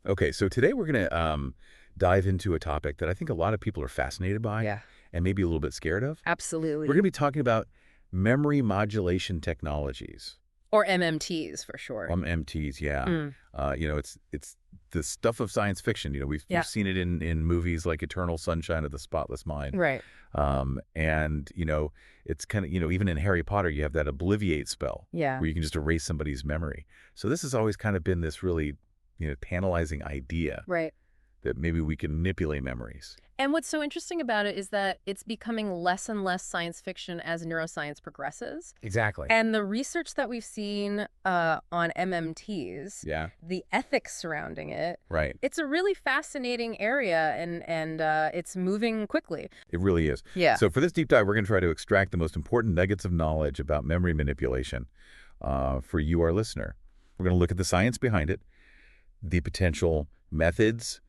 Okay, so today we're going to dive into a topic that I think a lot of people are fascinated by Yeah, and maybe a little bit scared of. We're going absolutely. to be talking about memory modulation technologies. Or MMTs for short. MTs, yeah. Mm, It's the stuff of science fiction. We've yeah, seen it in movies like Eternal Sunshine of the Spotless Mind. right. And it's kind of, even in Harry Potter, you have that obliviate spell Yeah, where you can just erase somebody's memory. So this has always kind of been this really, tantalizing idea right. that maybe we can manipulate memories. And what's so interesting about it is that it's becoming less and less science fiction as neuroscience progresses. Exactly. And the research that we've seen on MMTs, Yeah, the ethics surrounding it, right. it's a really fascinating area and it's moving quickly. It really is. Yeah. So for this deep dive, we're going to try to extract the most important nuggets of knowledge about memory manipulation for you, our listener. We're going to look at the science behind it, the potential methods,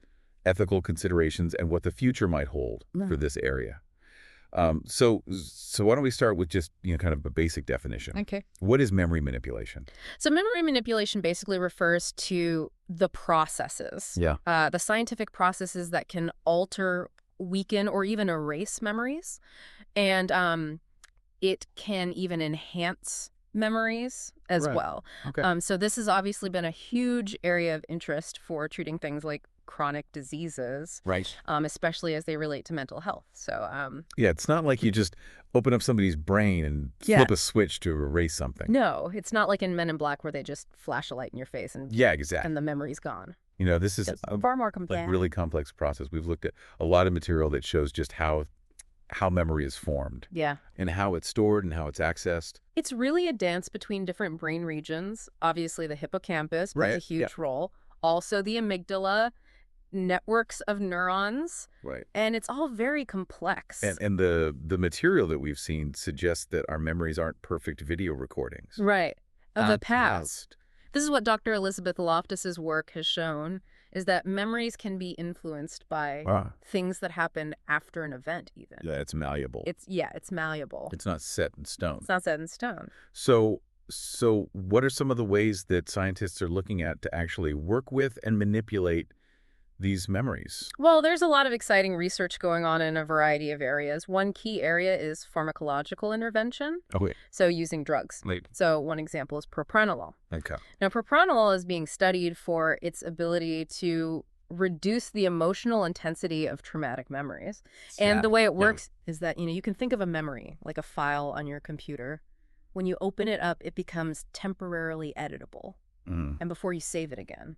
ethical considerations, and what the future might hold for this area. So why don't we start with just, kind of a basic definition. Okay. What is memory manipulation? So memory manipulation basically refers to the processes, Yeah. the scientific processes that can alter, weaken, or even erase memories. And it can even enhance memories as Right. well. Okay. So this has obviously been a huge area of interest for treating things like chronic diseases, Right. especially as they relate to mental health. So Yeah, it's not like you just open up somebody's brain and yeah, flip a switch to erase something. no, it's not like in Men in Black where they just flash a light in your face Yeah, and exactly. the memory's gone. This is It's a far more complex. really complex process. We've looked at a lot of material that shows just how memory is formed Yeah. and how it's stored and how it's accessed. It's really a dance between different brain regions. Obviously, the hippocampus plays a Right. Yeah. huge role. Also, the amygdala, networks of neurons, Right. and it's all very complex. And the material that we've seen suggests that our memories aren't perfect video recordings. Right. Of the past. Past. This is what Dr. Elizabeth Loftus's work has shown, is that memories can be influenced by Ah, things that happen after an event even. yeah, it's malleable. It's malleable. It's not set in stone. It's not set in stone. So what are some of the ways that scientists are looking at to actually work with and manipulate these memories? Well, there's a lot of exciting research going on in a variety of areas. One key area is pharmacological intervention, Okay. so using drugs. Like, So one example is propranolol. okay. Now, propranolol is being studied for its ability to reduce the emotional intensity of traumatic memories. And the way it works is that, you can think of a memory like a file on your computer. When you open it up, it becomes temporarily editable, Mm. and before you save it again.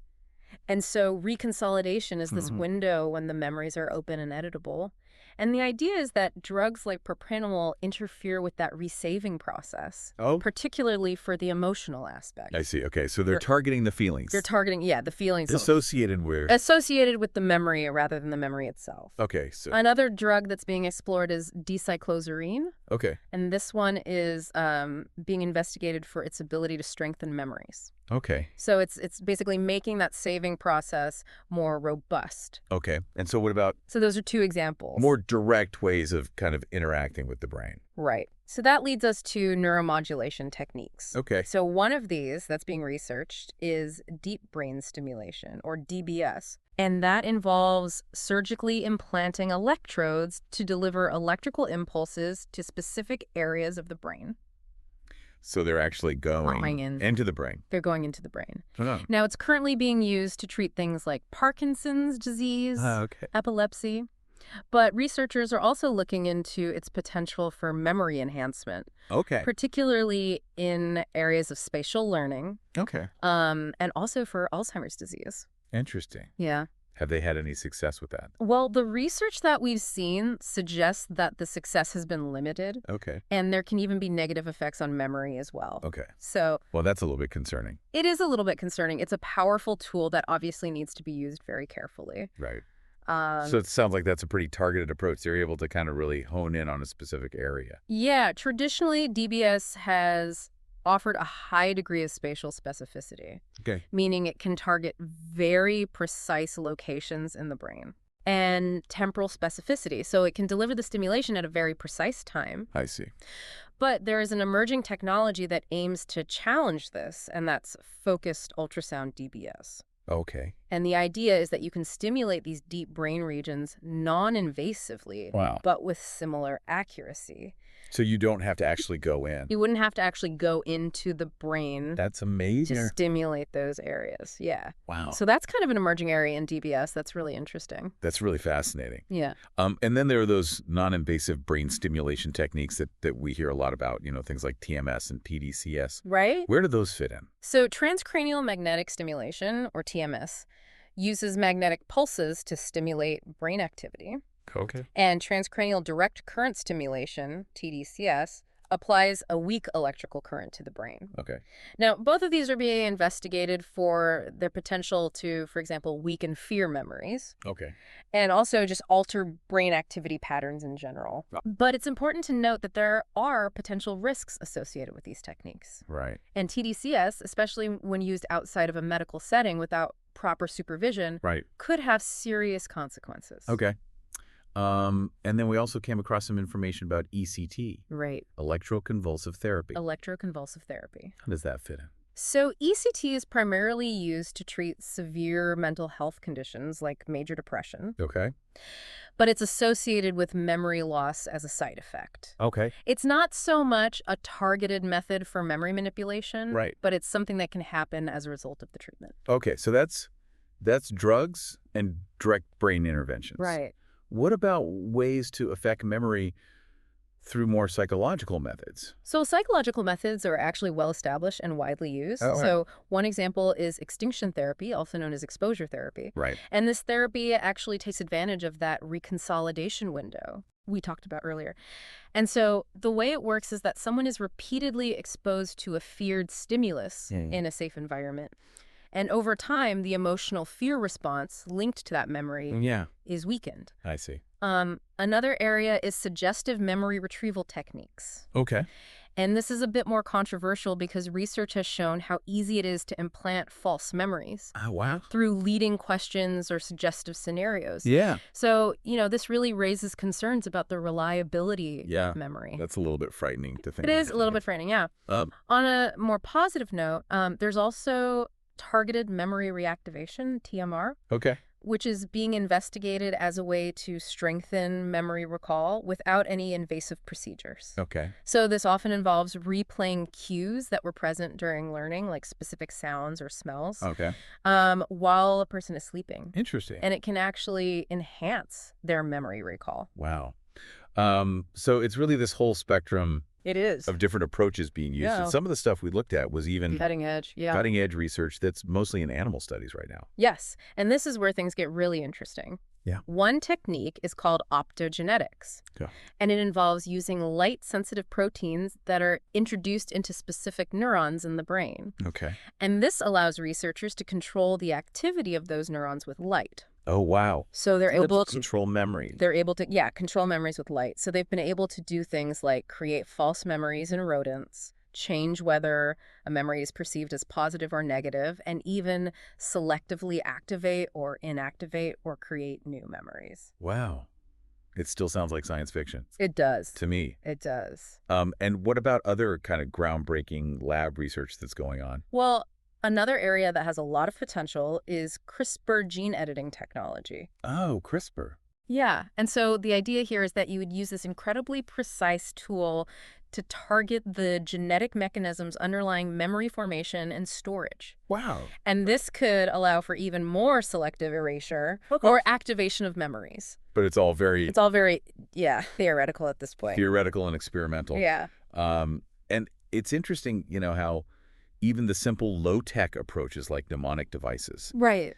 And so reconsolidation is this window when the memories are open and editable. And the idea is that drugs like propranolol interfere with that resaving process, Oh, particularly for the emotional aspect. I see. Okay, so they're They're- targeting the feelings They're targeting, the feelings associated with. associated with the memory rather than the memory itself. Okay, so Another drug that's being explored is decycloserine, okay, and this one is being investigated for its ability to strengthen memories. okay, So it's basically making that saving process more robust. okay. And so what about So those are two examples. more direct ways of kind of interacting with the brain? Right. So that leads us to neuromodulation techniques. Okay. So one of these that's being researched is deep brain stimulation, or DBS. And that involves surgically implanting electrodes to deliver electrical impulses to specific areas of the brain. So they're actually Going in. into the brain. They're going into the brain. Oh. Now, it's currently being used to treat things like Parkinson's disease, Okay. epilepsy. But researchers are also looking into its potential for memory enhancement, Okay. particularly in areas of spatial learning, Okay. and also for Alzheimer's disease. Interesting. Yeah. Have they had any success with that? Well, the research that we've seen suggests that the success has been limited, Okay. and there can even be negative effects on memory as well. Okay. So Well, that's a little bit concerning. it is a little bit concerning. It's a powerful tool that obviously needs to be used very carefully. Right. Um, So it sounds like that's a pretty targeted approach. They're able to kind of really hone in on a specific area. Yeah, traditionally, DBS has offered a high degree of spatial specificity, Okay. meaning it can target very precise locations in the brain, and temporal specificity, so it can deliver the stimulation at a very precise time. I see. But there is an emerging technology that aims to challenge this, and that's focused ultrasound DBS. Okay. And the idea is that you can stimulate these deep brain regions non-invasively, Wow. but with similar accuracy. So you don't have to actually go in. You wouldn't have to actually go into the brain That's to amazing. stimulate those areas. Yeah. Wow. So that's kind of an emerging area in DBS. That's really interesting. That's really fascinating. Yeah. And then there are those non-invasive brain stimulation techniques that we hear a lot about, things like TMS and PDCS. Right? Where do those fit in? So transcranial magnetic stimulation, or TMS, uses magnetic pulses to stimulate brain activity. Okay. And transcranial direct current stimulation, TDCS, applies a weak electrical current to the brain. Okay. Now, both of these are being investigated for their potential to, for example, weaken fear memories Okay. and also just alter brain activity patterns in general. But it's important to note that there are potential risks associated with these techniques. Right. And TDCS, especially when used outside of a medical setting without proper supervision, Right. could have serious consequences. Okay. And then we also came across some information about ECT. Right. Electroconvulsive therapy. Electroconvulsive therapy. How does that fit in? So ECT is primarily used to treat severe mental health conditions like major depression, Okay. but it's associated with memory loss as a side effect. Okay. It's not so much a targeted method for memory manipulation, Right. but it's something that can happen as a result of the treatment. Okay. So that's drugs and direct brain interventions. Right. What about ways to affect memory through more psychological methods? So psychological methods are actually well established and widely used. Oh, right. So one example is extinction therapy, also known as exposure therapy. Right. And this therapy actually takes advantage of that reconsolidation window we talked about earlier. And so the way it works is that someone is repeatedly exposed to a feared stimulus in a safe environment. And over time, the emotional fear response linked to that memory is weakened. I see. Another area is suggestive memory retrieval techniques. Okay. And this is a bit more controversial because research has shown how easy it is to implant false memories Oh, wow. through leading questions or suggestive scenarios. Yeah. So, this really raises concerns about the reliability of memory. That's a little bit frightening to think. It is a little bit frightening, yeah. On a more positive note, there's also targeted memory reactivation, TMR. Okay. Which is being investigated as a way to strengthen memory recall without any invasive procedures. Okay. So this often involves replaying cues that were present during learning, like specific sounds or smells, Okay. while a person is sleeping. Interesting. And it can actually enhance their memory recall. Wow. So it's really this whole spectrum It is. of different approaches being used. Yeah. And some of the stuff we looked at was even Cutting edge, yeah. cutting edge research that's mostly in animal studies right now. Yes, and this is where things get really interesting. Yeah. One technique is called optogenetics, and it involves using light-sensitive proteins that are introduced into specific neurons in the brain. Okay. And this allows researchers to control the activity of those neurons with light. Oh, wow. So they're able to control memory. They're able to, control memories with light. So they've been able to do things like create false memories in rodents, change whether a memory is perceived as positive or negative, and even selectively activate or inactivate or create new memories. Wow. It still sounds like science fiction. It does. To me. It does. And what about other kind of groundbreaking lab research that's going on? Well, another area that has a lot of potential is CRISPR gene editing technology. Oh, CRISPR. Yeah. And so the idea here is that you would use this incredibly precise tool to target the genetic mechanisms underlying memory formation and storage. Wow. And this could allow for even more selective erasure or activation of memories. But it's all very theoretical at this point. theoretical and experimental. Yeah. And it's interesting, how even the simple low-tech approaches like mnemonic devices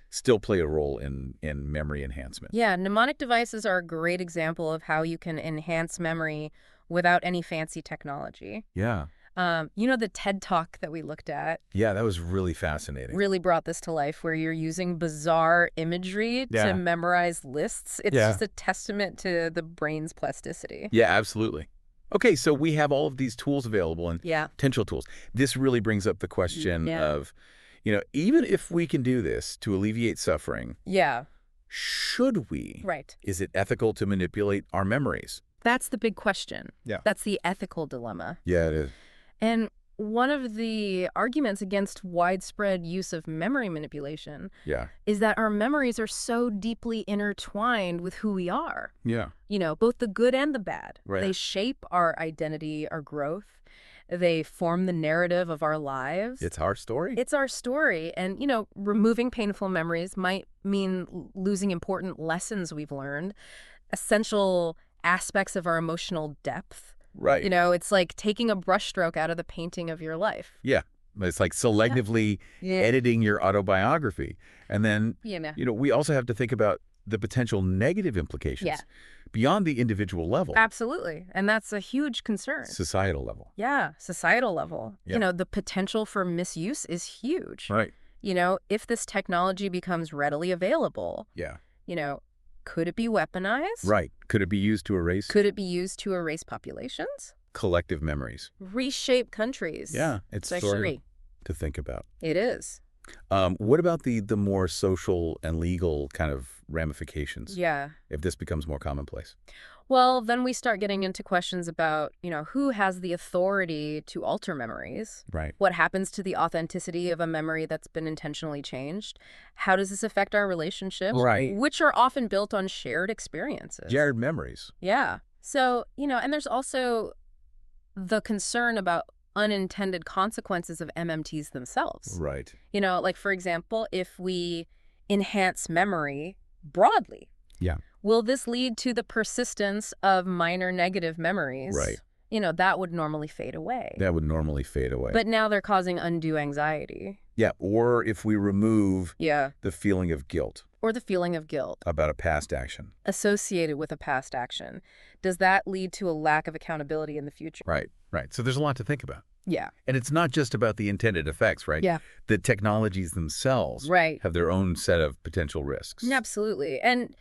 still play a role in memory enhancement. Yeah, mnemonic devices are a great example of how you can enhance memory without any fancy technology. Yeah. The TED Talk that we looked at. Yeah, that was really fascinating. Really brought this to life, where you're using bizarre imagery to memorize lists. It's just a testament to the brain's plasticity. Yeah, absolutely. Okay, so we have all of these tools available and potential tools. This really brings up the question of, even if we can do this to alleviate suffering, should we? Right. Is it ethical to manipulate our memories? That's the big question. Yeah. That's the ethical dilemma. Yeah, it is. And one of the arguments against widespread use of memory manipulation Yeah. is that our memories are so deeply intertwined with who we are. Yeah. Both the good and the bad. Right. They shape our identity, our growth. They form the narrative of our lives. It's our story. It's our story. And, removing painful memories might mean losing important lessons we've learned, essential aspects of our emotional depth. Right. It's like taking a brushstroke out of the painting of your life. Yeah. It's like selectively editing your autobiography. And then, we also have to think about the potential negative implications beyond the individual level. Absolutely. And that's a huge concern. Societal level. Yeah, societal level. Yeah. The potential for misuse is huge. Right. If this technology becomes readily available, Yeah. Could it be weaponized? Right. Could it be used to erase? Could it be used to erase populations? Collective memories. Reshape countries. Yeah. It's sort of to think about. It is. What about the more social and legal kind of ramifications? Yeah. If this becomes more commonplace? Well, then we start getting into questions about, who has the authority to alter memories? Right. What happens to the authenticity of a memory that's been intentionally changed? How does this affect our relationships? Right. Which are often built on shared experiences. Shared memories. Yeah. So, and there's also the concern about unintended consequences of MMTs themselves. Right. Like, for example, if we enhance memory broadly. Yeah. Will this lead to the persistence of minor negative memories? Right. That would normally fade away. That would normally fade away. But now they're causing undue anxiety. Yeah, or if we remove the feeling of guilt. Or the feeling of guilt. About a past action. Associated with a past action. Does that lead to a lack of accountability in the future? Right, right. So there's a lot to think about. Yeah. And it's not just about the intended effects, right? Yeah. The technologies themselves have their own set of potential risks. Absolutely. And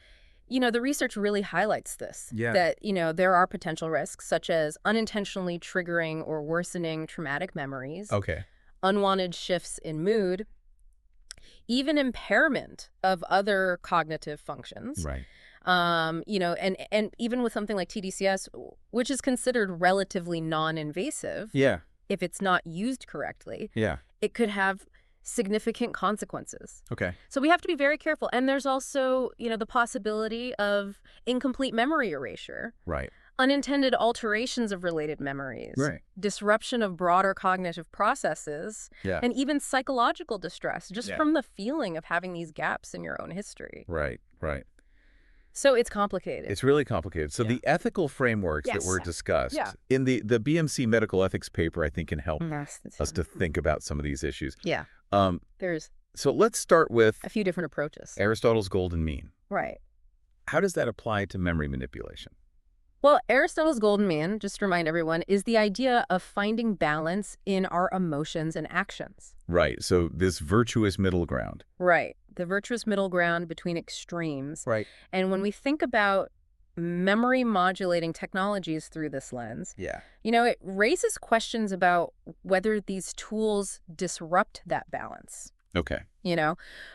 the research really highlights this, that, there are potential risks such as unintentionally triggering or worsening traumatic memories, unwanted shifts in mood, even impairment of other cognitive functions. Right. And even with something like TDCS, which is considered relatively non-invasive, if it's not used correctly, it could have significant consequences. Okay. So we have to be very careful. And there's also, the possibility of incomplete memory erasure. Right. Unintended alterations of related memories. Right. Disruption of broader cognitive processes. And even psychological distress, just from the feeling of having these gaps in your own history. Right, right. So it's complicated. It's really complicated. So the ethical frameworks that were discussed in the BMC medical ethics paper, I think, can help us to think about some of these issues. Yeah. So let's start with a few different approaches. Aristotle's golden mean. Right. How does that apply to memory manipulation? Well, Aristotle's golden mean, just to remind everyone, is the idea of finding balance in our emotions and actions. Right. So this virtuous middle ground. Right. The virtuous middle ground between extremes. Right. And when we think about memory modulating technologies through this lens, it raises questions about whether these tools disrupt that balance. Okay.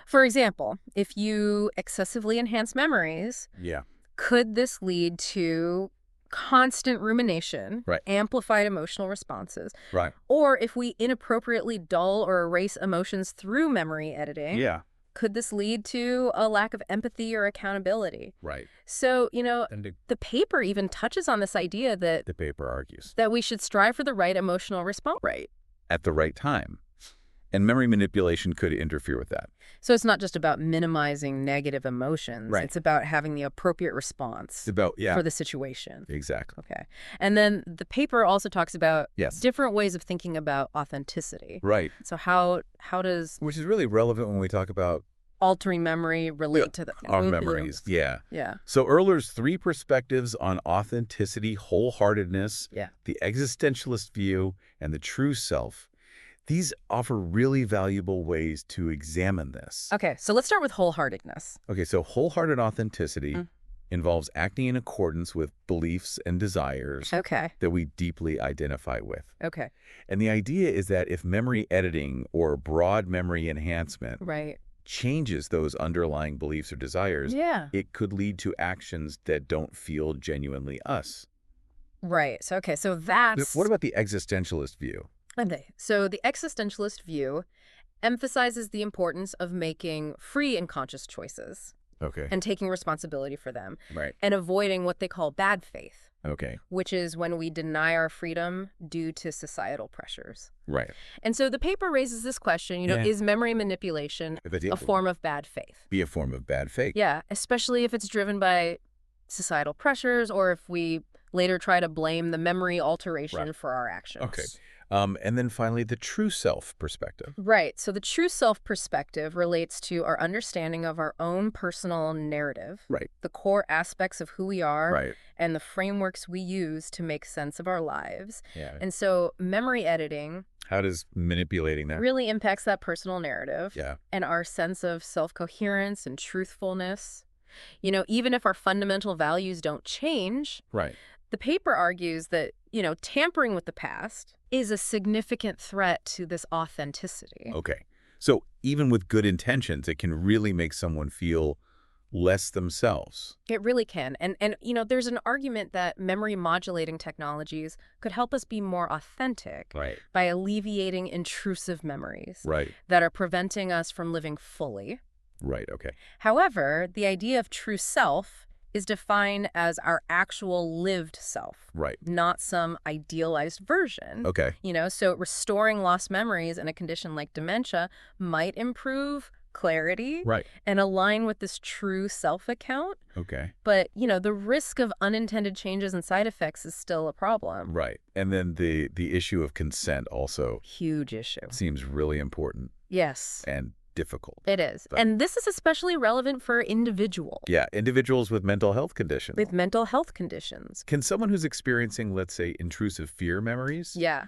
For example, if you excessively enhance memories, could this lead to constant rumination, amplified emotional responses, or if we inappropriately dull or erase emotions through memory editing, could this lead to a lack of empathy or accountability? Right. So, the paper even touches on this idea that the paper argues that we should strive for the right emotional response. Right. At the right time. And memory manipulation could interfere with that. So it's not just about minimizing negative emotions. Right. It's about having the appropriate response for the situation. Exactly. Okay. And then the paper also talks about Yes. different ways of thinking about authenticity. Right. So how does Which is really relevant when we talk about altering memory relate to our memories? Yeah. Yeah. So Earler's 3 perspectives on authenticity, wholeheartedness, the existentialist view, and the true self, these offer really valuable ways to examine this. Okay, so let's start with wholeheartedness. Okay, so wholehearted authenticity involves acting in accordance with beliefs and desires that we deeply identify with. Okay. And the idea is that if memory editing or broad memory enhancement changes those underlying beliefs or desires, it could lead to actions that don't feel genuinely us. Right. So, okay, so that's... What about the existentialist view? Okay, so the existentialist view emphasizes the importance of making free and conscious choices Okay. and taking responsibility for them Right. and avoiding what they call bad faith, Okay. which is when we deny our freedom due to societal pressures. Right. And so the paper raises this question, Yeah. is memory manipulation But it a form of bad faith? be a form of bad faith. Yeah, especially if it's driven by societal pressures or if we later try to blame the memory alteration Right. for our actions. Okay. And then finally, the true self perspective. Right. So the true self perspective relates to our understanding of our own personal narrative, Right. the core aspects of who we are, Right. and the frameworks we use to make sense of our lives. Yeah. And so memory editing How does manipulating that? really impacts that personal narrative Yeah. and our sense of self-coherence and truthfulness. Even if our fundamental values don't change, Right. the paper argues that, tampering with the past is a significant threat to this authenticity. Okay. So even with good intentions, it can really make someone feel less themselves. It really can. And there's an argument that memory modulating technologies could help us be more authentic Right. by alleviating intrusive memories Right. that are preventing us from living fully. Right. Okay. However, the idea of true self is defined as our actual lived self, Right. not some idealized version. Okay. So restoring lost memories in a condition like dementia might improve clarity Right. and align with this true self account. Okay. But, the risk of unintended changes and side effects is still a problem. Right. And then the issue of consent also Huge issue. seems really important Yes, and difficult. it is. But- And this is especially relevant for individuals Yeah. Individuals with mental health conditions. with mental health conditions. Can someone who's experiencing, let's say, intrusive fear memories Yeah.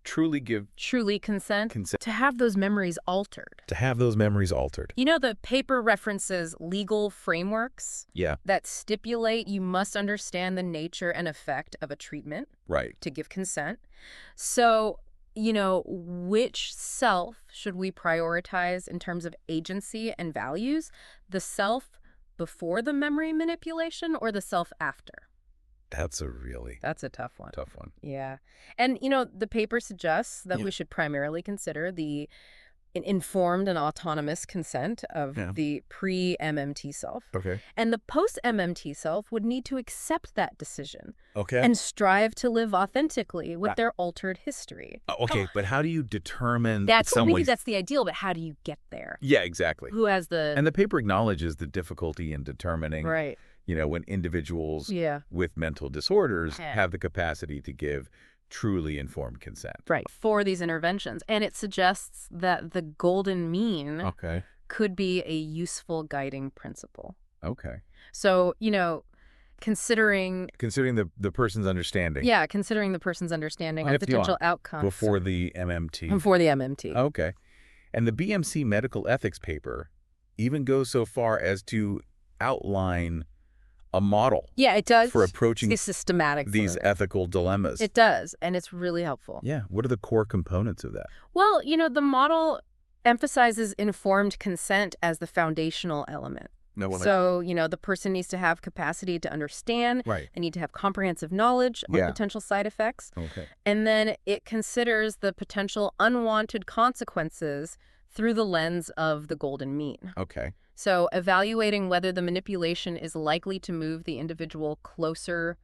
truly give Truly consent consent to have those memories altered. to have those memories altered? The paper references legal frameworks Yeah. that stipulate you must understand the nature and effect of a treatment Right. to give consent. So, which self should we prioritize in terms of agency and values? The self before the memory manipulation or the self after? That's a really That's a tough one. tough one. Yeah. And, the paper suggests that Yeah. we should primarily consider the informed and autonomous consent of Yeah. the pre-MMT self. Okay. And the post-MMT self would need to accept that decision Okay. and strive to live authentically with Right. their altered history. Okay, but how do you determine Maybe someone's... that's the ideal, but how do you get there? Yeah, exactly. Who has the... And the paper acknowledges the difficulty in determining, Right. when individuals Yeah. with mental disorders Yeah. have the capacity to give truly informed consent. Right. For these interventions. And it suggests that the golden mean Okay. could be a useful guiding principle. Okay. So, considering... Considering the person's understanding Yeah, considering the person's understanding of If you potential want, outcomes. before the MMT. Before the MMT. Okay. And the BMC medical ethics paper even goes so far as to outline a model Yeah, it does. for approaching It's systematic. these ethical dilemmas. It does, and it's really helpful. Yeah. What are the core components of that? Well, the model emphasizes informed consent as the foundational element. No one. So, the person needs to have capacity to understand. Right. They need to have comprehensive knowledge on Yeah. potential side effects. Okay. And then it considers the potential unwanted consequences through the lens of the golden mean. Okay. So evaluating whether the manipulation is likely to move the individual closer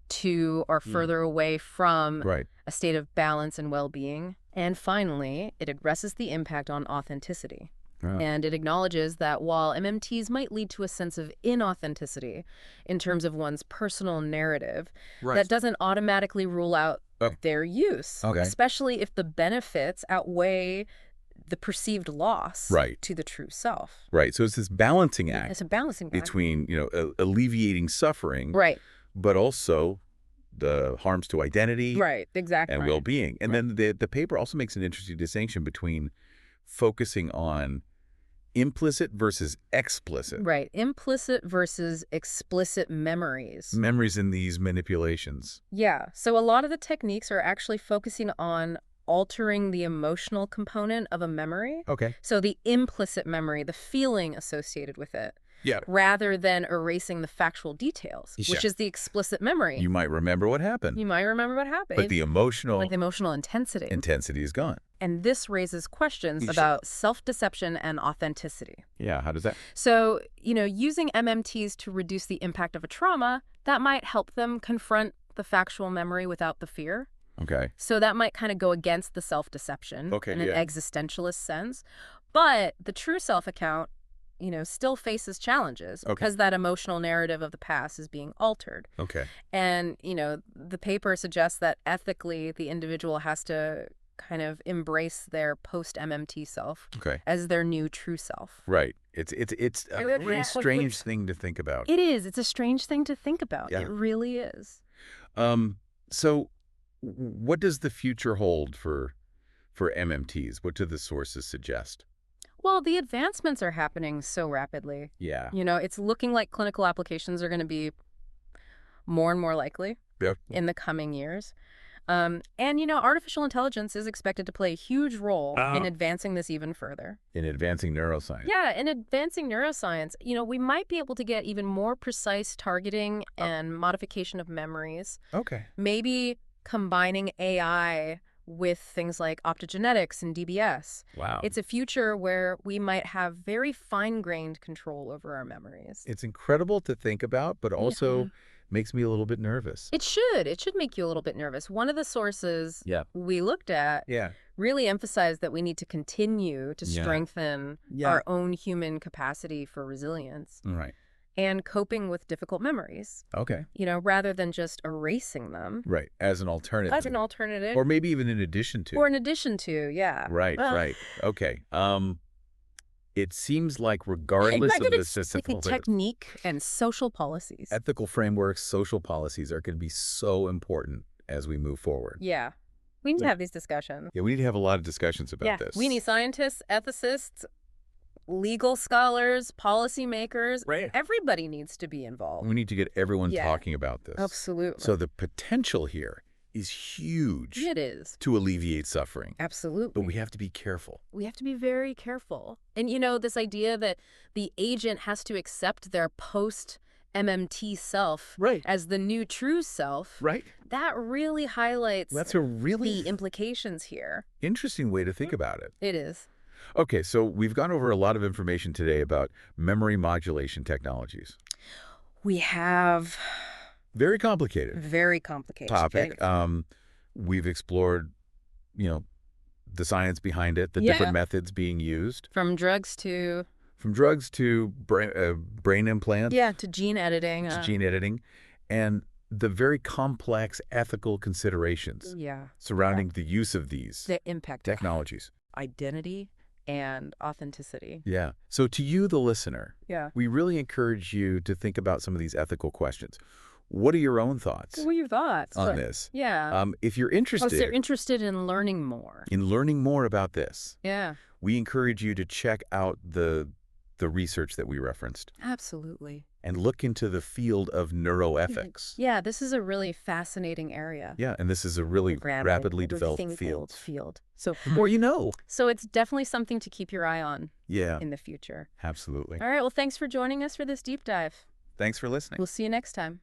to or further away from Right. a state of balance and well-being. And finally, it addresses the impact on authenticity. Oh. And it acknowledges that while MMTs might lead to a sense of inauthenticity in terms of one's personal narrative, Right. that doesn't automatically rule out Oh. their use, Okay. especially if the benefits outweigh the perceived loss Right. to the true self. Right. So it's this balancing act It's a balancing act. between, alleviating suffering, Right, but also the harms to identity right, exactly. and right. well-being. And then the paper also makes an interesting distinction between focusing on implicit versus explicit Right, implicit versus explicit memories. memories in these manipulations. Yeah, so a lot of the techniques are actually focusing on altering the emotional component of a memory. Okay. So the implicit memory, the feeling associated with it. Yeah. rather than erasing the factual details, which is the explicit memory. You might remember what happened. You might remember what happened. But the emotional... Like the emotional intensity. Intensity is gone. And this raises questions about self-deception and authenticity. Yeah, how does that... So, using MMTs to reduce the impact of a trauma, that might help them confront the factual memory without the fear. Okay. So that might kind of go against the self-deception in an existentialist sense. But the true self account, still faces challenges because that emotional narrative of the past is being altered. Okay. And, the paper suggests that ethically the individual has to kind of embrace their post-MMT self as their new true self. Right. It's a really strange thing to think about. It is. It's a strange thing to think about. Yeah. It really is. So what does the future hold for MMTs? What do the sources suggest? Well, the advancements are happening so rapidly. Yeah. It's looking like clinical applications are going to be more and more likely in the coming years. And, artificial intelligence is expected to play a huge role in advancing this even further. In advancing neuroscience. Yeah, in advancing neuroscience, we might be able to get even more precise targeting and modification of memories. Okay. Maybe combining AI with things like optogenetics and DBS. Wow. It's a future where we might have very fine-grained control over our memories. It's incredible to think about, but also makes me a little bit nervous. It should. It should make you a little bit nervous. One of the sources we looked at really emphasized that we need to continue to strengthen our own human capacity for resilience. Right. And coping with difficult memories. Okay. Rather than just erasing them. Right. As an alternative. As an alternative. Or maybe even in addition to. Or in addition to, yeah. Right, right. Okay. It seems like regardless of the system, technique and social policies. Ethical frameworks, social policies are going to be so important as we move forward. Yeah. We need to have these discussions. Yeah, we need to have a lot of discussions about this. We need scientists, ethicists, legal scholars, policymakers. Right. Everybody needs to be involved. We need to get everyone talking about this. Absolutely. So the potential here is huge. It is. To alleviate suffering. Absolutely. But we have to be careful. We have to be very careful. And, this idea that the agent has to accept their post-MMT self as the new true self, that really highlights the implications here. Interesting way to think about it. It is. Okay, so we've gone over a lot of information today about memory modulation technologies. We have... Very complicated. Very complicated. Topic. We've explored, the science behind it, the different methods being used. From drugs to brain implants. Yeah, to gene editing. And the very complex ethical considerations surrounding the use of these the impact technologies. Identity and authenticity. Yeah. So to you, the listener, we really encourage you to think about some of these ethical questions. What are your own thoughts? What are your thoughts on this? Yeah. If you're interested, if you're interested in learning more. About this. Yeah. We encourage you to check out the research that we referenced. Absolutely. And look into the field of neuroethics. Yeah, this is a really fascinating area. Yeah, and this is a really rapidly developed field. So, So it's definitely something to keep your eye on in the future. Absolutely. All right, well, thanks for joining us for this deep dive. Thanks for listening. We'll see you next time.